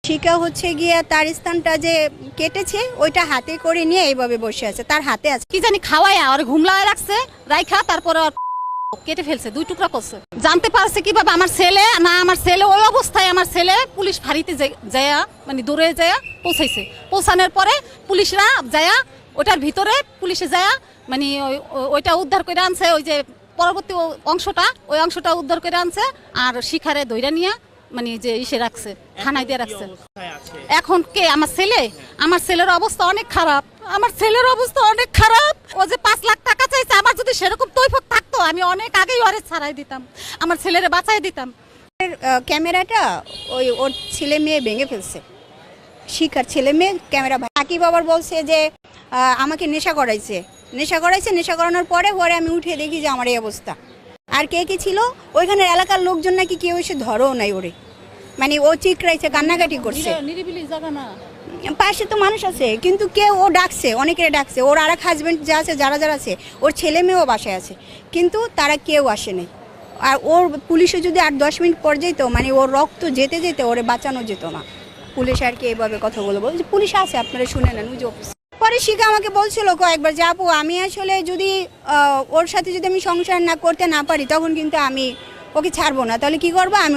শিকা হচ্ছে গিয়ে তার স্থানটা যে কেটেছে ওইটা হাতে করে নিয়ে এইভাবে বসে আছে, তার হাতে আছে কি জানি খাওয়ায় আর ঘুমলায় রাখছে, রাইখা তারপরে কেটে ফেলছে, 2 টুকরা করছে। জানতে পারছে কিভাবে আমার ছেলে ওই অবস্থায় আমার ছেলে পুলিশ ফাঁড়িতে যায়া মানে দৌড়ে যায়া পৌঁছাইছে। পৌঁছানোর পরে পুলিশরা যায়া ওটার ভিতরে পুলিশে যায়া মানে ওইটা উদ্ধার করে আনছে, ওই যে পরবর্তী ওই অংশটা উদ্ধার করে আনছে আর শিখারে ধইরা নিয়ে মানে যে ইসে রাখছে, থানায় দিয়ে রাখছে। এখন কে? আমার ছেলের অবস্থা অনেক খারাপ, ও যে 5 লাখ টাকা চাইছে, আমার যদি সেরকম তৈফক থাকতো আমি অনেক আগেই ওরে ছাড়াই দিতাম, আমার ছেলেরে বাঁচাই দিতাম। ক্যামেরাটা ওর ছেলে মেয়ে ভেঙে ফেলছে, শিখার ছেলে মেয়ে ক্যামেরা। সাকিব আবার বলছে যে আমাকে নেশা করানোর পরে আমি উঠে দেখি যে আমার এই অবস্থা। আর কে ছিল ওইখানের এলাকার লোকজন নাকি কেউ এসে ধরও নাই ওরে, মানে ও চিকরাইছে, কান্নাকাটি করছে। নিরিবিলি জায়গা না, পাশে তো মানুষ আছে কিন্তু কেউ, ও ডাকছে, অনেকের ডাকছে, ওর আর এক হাজবেন্ড যা আছে, যারা আছে, ওর ছেলে মেয়েও বাসায় আছে, কিন্তু তারা কেউ আসেনি। আর ওর পুলিশে যদি 8-10 মিনিট পর যেত, মানে ওর রক্ত যেতে যেতে ওরে বাঁচানো যেত না। পুলিশ আর কি এইভাবে কথা বলবো যে পুলিশ আছে, আপনারা শুনে নেন। ওই যে পরে শিখা আমাকে বলছিল কয়েকবার যে আপু আমি আসলে যদি ওর সাথে যদি আমি সংসার করতে না পারি তখন কিন্তু আমি ওকে ছাড়বো না, তাহলে কি করবো, আমি